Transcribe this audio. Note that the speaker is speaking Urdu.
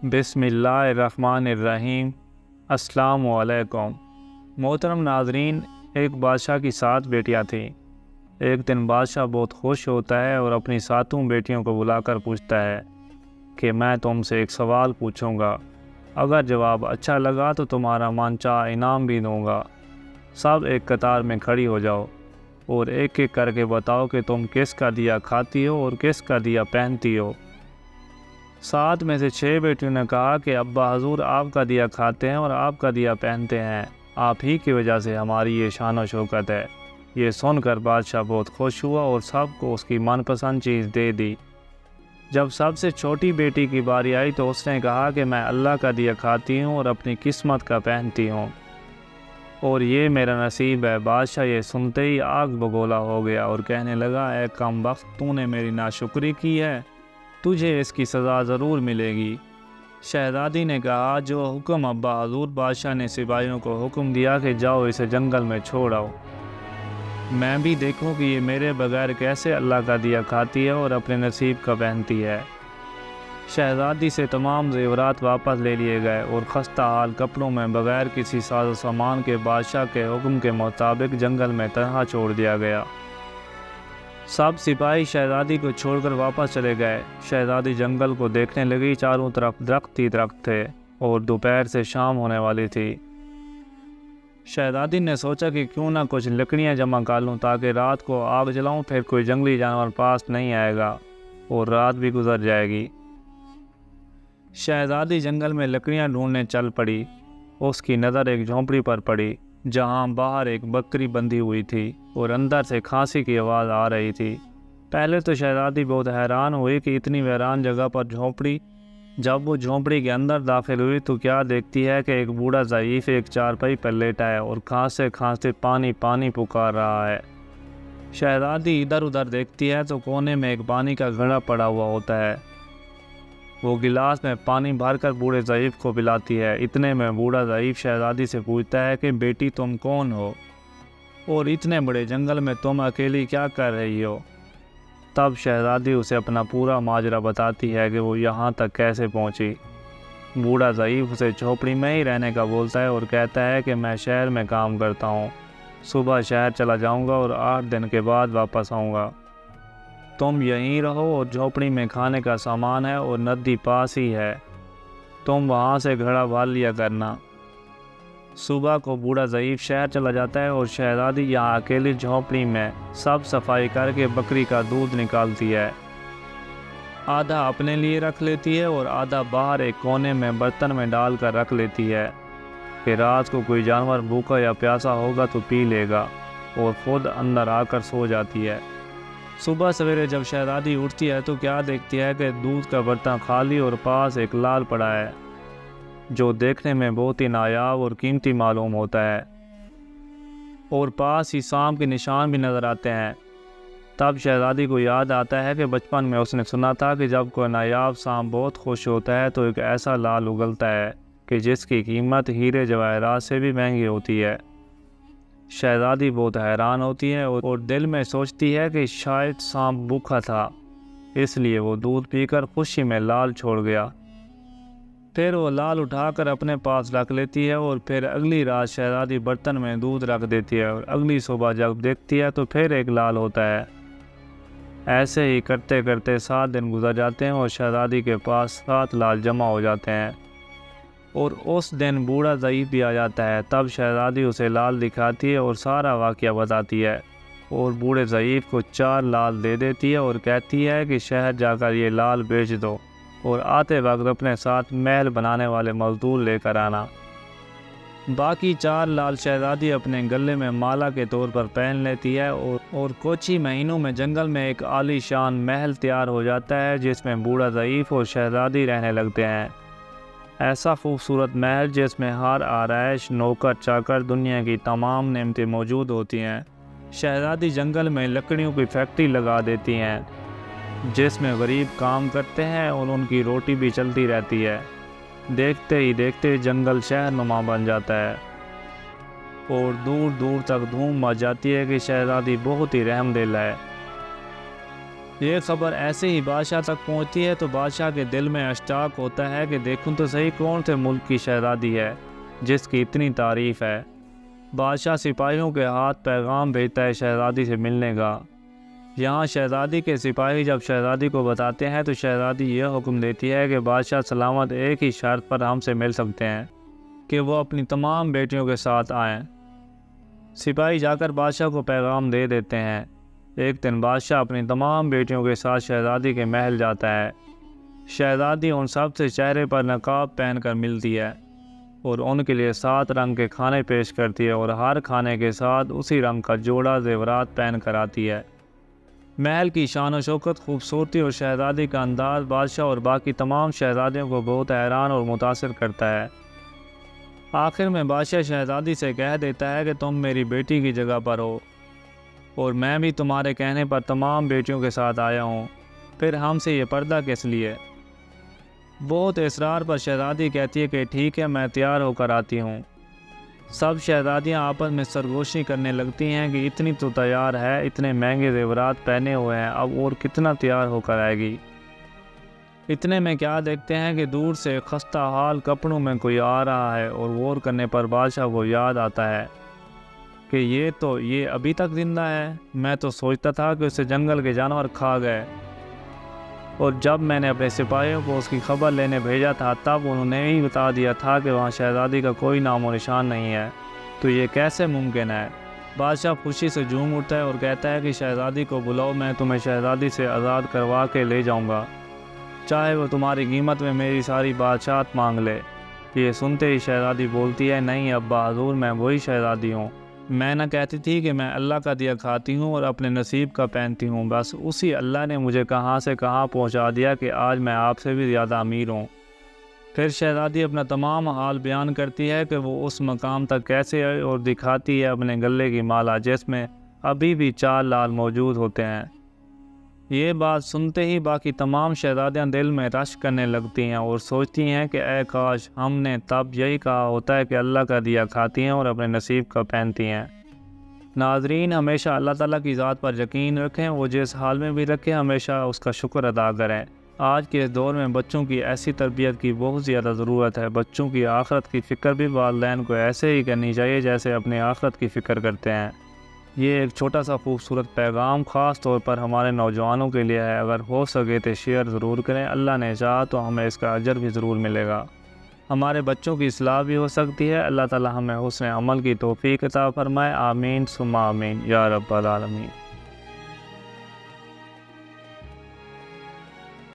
بسم اللہ الرحمن الرحیم۔ السلام علیکم۔ محترم ناظرین، ایک بادشاہ کی 7 بیٹیاں تھیں۔ ایک دن بادشاہ بہت خوش ہوتا ہے اور اپنی 7 بیٹیوں کو بلا کر پوچھتا ہے کہ میں تم سے ایک سوال پوچھوں گا، اگر جواب اچھا لگا تو تمہارا من چاہا انعام بھی دوں گا۔ سب ایک قطار میں کھڑی ہو جاؤ اور ایک ایک کر کے بتاؤ کہ تم کس کا دیا کھاتی ہو اور کس کا دیا پہنتی ہو۔ 7 میں سے 6 بیٹیوں نے کہا کہ ابا حضور آپ کا دیا کھاتے ہیں اور آپ کا دیا پہنتے ہیں، آپ ہی کی وجہ سے ہماری یہ شان و شوکت ہے۔ یہ سن کر بادشاہ بہت خوش ہوا اور سب کو اس کی من پسند چیز دے دی۔ جب سب سے چھوٹی بیٹی کی باری آئی تو اس نے کہا کہ میں اللہ کا دیا کھاتی ہوں اور اپنی قسمت کا پہنتی ہوں، اور یہ میرا نصیب ہے۔ بادشاہ یہ سنتے ہی آگ بگولا ہو گیا اور کہنے لگا، اے کم بخت، تو نے میری ناشکری کی ہے، تجھے اس کی سزا ضرور ملے گی۔ شہزادی نے کہا، جو حکم ابا حضور۔ بادشاہ نے سپاہیوں کو حکم دیا کہ جاؤ اسے جنگل میں چھوڑ آؤ، میں بھی دیکھوں کہ یہ میرے بغیر کیسے اللہ کا دیا کھاتی ہے اور اپنے نصیب کا پہنتی ہے۔ شہزادی سے تمام زیورات واپس لے لیے گئے اور خستہ حال کپڑوں میں بغیر کسی ساز و سامان کے بادشاہ کے حکم کے مطابق جنگل میں تنہا چھوڑ دیا گیا۔ سب سپاہی شہزادی کو چھوڑ کر واپس چلے گئے۔ شہزادی جنگل کو دیکھنے لگی، چاروں طرف درخت ہی درخت تھے اور دوپہر سے شام ہونے والی تھی۔ شہزادی نے سوچا کہ کیوں نہ کچھ لکڑیاں جمع کر لوں تاکہ رات کو آگ جلاؤں، پھر کوئی جنگلی جانور پاس نہیں آئے گا اور رات بھی گزر جائے گی۔ شہزادی جنگل میں لکڑیاں ڈھونڈنے چل پڑی۔ اس کی نظر ایک جھونپڑی پر پڑی جہاں باہر ایک بکری بندھی ہوئی تھی اور اندر سے کھانسی کی آواز آ رہی تھی۔ پہلے تو شہزادی بہت حیران ہوئی کہ اتنی ویران جگہ پر جھونپڑی۔ جب وہ جھونپڑی کے اندر داخل ہوئی تو کیا دیکھتی ہے کہ ایک بوڑھا ضعیف ایک چارپائی پر لیٹا ہے اور کھانستے کھانستے پانی پانی پکار رہا ہے۔ شہزادی ادھر ادھر دیکھتی ہے تو کونے میں ایک پانی کا گھڑا پڑا ہوا ہوتا ہے۔ وہ گلاس میں پانی بھر کر بوڑھے ضعیف کو پلاتی ہے۔ اتنے میں بوڑھا ضعیف شہزادی سے پوچھتا ہے کہ بیٹی تم کون ہو اور اتنے بڑے جنگل میں تم اکیلی کیا کر رہی ہو؟ تب شہزادی اسے اپنا پورا ماجرا بتاتی ہے کہ وہ یہاں تک کیسے پہنچی۔ بوڑھا ضعیف اسے جھونپڑی میں ہی رہنے کا بولتا ہے اور کہتا ہے کہ میں شہر میں کام کرتا ہوں، صبح شہر چلا جاؤں گا اور 8 دن کے بعد واپس آؤں گا۔ تم یہیں رہو اور جھونپڑی میں کھانے کا سامان ہے اور ندی پاس ہی ہے، تم وہاں سے گھڑا بھر لیا کرنا۔ صبح کو بوڑھا ضعیف شہر چلا جاتا ہے اور شہزادی یہاں اکیلی جھونپڑی میں سب صفائی کر کے بکری کا دودھ نکالتی ہے۔ آدھا اپنے لیے رکھ لیتی ہے اور آدھا باہر ایک کونے میں برتن میں ڈال کر رکھ لیتی ہے کہ رات کو کوئی جانور بھوکا یا پیاسا ہوگا تو پی لے گا، اور خود اندر آ کر سو جاتی ہے۔ صبح سویرے جب شہزادی اٹھتی ہے تو کیا دیکھتی ہے کہ دودھ کا برتن خالی اور پاس ایک لال پڑا ہے جو دیکھنے میں بہت ہی نایاب اور قیمتی معلوم ہوتا ہے، اور پاس ہی سانپ کے نشان بھی نظر آتے ہیں۔ تب شہزادی کو یاد آتا ہے کہ بچپن میں اس نے سنا تھا کہ جب کوئی نایاب سانپ بہت خوش ہوتا ہے تو ایک ایسا لال اگلتا ہے کہ جس کی قیمت ہیرے جواہرات سے بھی مہنگی ہوتی ہے۔ شہزادی بہت حیران ہوتی ہے اور دل میں سوچتی ہے کہ شاید سانپ بھوکا تھا، اس لیے وہ دودھ پی کر خوشی میں لال چھوڑ گیا۔ پھر وہ لال اٹھا کر اپنے پاس رکھ لیتی ہے اور پھر اگلی رات شہزادی برتن میں دودھ رکھ دیتی ہے اور اگلی صبح جب دیکھتی ہے تو پھر ایک لال ہوتا ہے۔ ایسے ہی کرتے کرتے 7 دن گزر جاتے ہیں اور شہزادی کے پاس 7 لال جمع ہو جاتے ہیں، اور اس دن بوڑھا ضعیف بھی آ جاتا ہے۔ تب شہزادی اسے لال دکھاتی ہے اور سارا واقعہ بتاتی ہے اور بوڑھے ضعیف کو 4 لال دے دیتی ہے اور کہتی ہے کہ شہر جا کر یہ لال بیچ دو اور آتے وقت اپنے ساتھ محل بنانے والے مزدور لے کر آنا۔ باقی 4 لال شہزادی اپنے گلے میں مالا کے طور پر پہن لیتی ہے اور کچھ ہی مہینوں میں جنگل میں ایک عالی شان محل تیار ہو جاتا ہے جس میں بوڑھا ضعیف اور شہزادی رہنے لگتے ہیں۔ ایسا خوبصورت محل جس میں ہر آرائش، نوکر چاکر، دنیا کی تمام نعمتیں موجود ہوتی ہیں۔ شہزادی جنگل میں لکڑیوں کی فیکٹری لگا دیتی ہیں جس میں غریب کام کرتے ہیں اور ان کی روٹی بھی چلتی رہتی ہے۔ دیکھتے ہی دیکھتے جنگل شہر نما بن جاتا ہے اور دور دور تک دھوم مچ جاتی ہے کہ شہزادی بہت ہی رحم دل ہے۔ یہ خبر ایسے ہی بادشاہ تک پہنچتی ہے تو بادشاہ کے دل میں اشتیاق ہوتا ہے کہ دیکھوں تو صحیح کون سے ملک کی شہزادی ہے جس کی اتنی تعریف ہے۔ بادشاہ سپاہیوں کے ہاتھ پیغام بھیجتا ہے شہزادی سے ملنے کا۔ یہاں شہزادی کے سپاہی جب شہزادی کو بتاتے ہیں تو شہزادی یہ حکم دیتی ہے کہ بادشاہ سلامت ایک ہی شرط پر ہم سے مل سکتے ہیں کہ وہ اپنی تمام بیٹیوں کے ساتھ آئیں۔ سپاہی جا کر بادشاہ کو پیغام دے دیتے ہیں۔ ایک دن بادشاہ اپنی تمام بیٹیوں کے ساتھ شہزادی کے محل جاتا ہے۔ شہزادی ان سب سے چہرے پر نقاب پہن کر ملتی ہے اور ان کے لیے 7 رنگ کے کھانے پیش کرتی ہے اور ہر کھانے کے ساتھ اسی رنگ کا جوڑا زیورات پہن کر آتی ہے۔ محل کی شان و شوکت، خوبصورتی اور شہزادی کا انداز بادشاہ اور باقی تمام شہزادیوں کو بہت حیران اور متاثر کرتا ہے۔ آخر میں بادشاہ شہزادی سے کہہ دیتا ہے کہ تم میری بیٹی کی جگہ پر ہو اور میں بھی تمہارے کہنے پر تمام بیٹیوں کے ساتھ آیا ہوں، پھر ہم سے یہ پردہ کس لیے؟ بہت اصرار پر شہزادی کہتی ہے کہ ٹھیک ہے، میں تیار ہو کر آتی ہوں۔ سب شہزادیاں آپس میں سرگوشی کرنے لگتی ہیں کہ اتنی تو تیار ہے، اتنے مہنگے زیورات پہنے ہوئے ہیں، اب اور کتنا تیار ہو کر آئے گی۔ اتنے میں کیا دیکھتے ہیں کہ دور سے خستہ حال کپڑوں میں کوئی آ رہا ہے اور غور کرنے پر بادشاہ کو یاد آتا ہے کہ یہ ابھی تک زندہ ہے۔ میں تو سوچتا تھا کہ اسے جنگل کے جانور کھا گئے، اور جب میں نے اپنے سپاہیوں کو اس کی خبر لینے بھیجا تھا تب انہوں نے ہی بتا دیا تھا کہ وہاں شہزادی کا کوئی نام و نشان نہیں ہے، تو یہ کیسے ممکن ہے؟ بادشاہ خوشی سے جھوم اٹھتا ہے اور کہتا ہے کہ شہزادی کو بلاؤ، میں تمہیں شہزادی سے آزاد کروا کے لے جاؤں گا، چاہے وہ تمہاری قیمت میں میری ساری بادشاہت مانگ لے۔ یہ سنتے ہی شہزادی بولتی ہے، نہیں ابا حضور، میں وہی شہزادی ہوں۔ میں نہ کہتی تھی کہ میں اللہ کا دیا کھاتی ہوں اور اپنے نصیب کا پہنتی ہوں، بس اسی اللہ نے مجھے کہاں سے کہاں پہنچا دیا کہ آج میں آپ سے بھی زیادہ امیر ہوں۔ پھر شہزادی اپنا تمام حال بیان کرتی ہے کہ وہ اس مقام تک کیسے آئی اور دکھاتی ہے اپنے گلے کی مالا جس میں ابھی بھی 4 لال موجود ہوتے ہیں۔ یہ بات سنتے ہی باقی تمام شہزادیاں دل میں رشک کرنے لگتی ہیں اور سوچتی ہیں کہ اے کاش ہم نے تب یہی کہا ہوتا ہے کہ اللہ کا دیا کھاتی ہیں اور اپنے نصیب کا پہنتی ہیں۔ ناظرین، ہمیشہ اللہ تعالیٰ کی ذات پر یقین رکھیں، وہ جس حال میں بھی رکھیں ہمیشہ اس کا شکر ادا کریں۔ آج کے اس دور میں بچوں کی ایسی تربیت کی بہت زیادہ ضرورت ہے۔ بچوں کی آخرت کی فکر بھی والدین کو ایسے ہی کرنی چاہیے جیسے اپنی آخرت کی فکر کرتے ہیں۔ یہ ایک چھوٹا سا خوبصورت پیغام خاص طور پر ہمارے نوجوانوں کے لیے ہے۔ اگر ہو سکے تو شیئر ضرور کریں، اللہ نے چاہا تو ہمیں اس کا اجر بھی ضرور ملے گا، ہمارے بچوں کی اصلاح بھی ہو سکتی ہے۔ اللہ تعالی ہمیں حسن عمل کی توفیق عطا فرمائے، آمین ثم آمین یا رب العالمین۔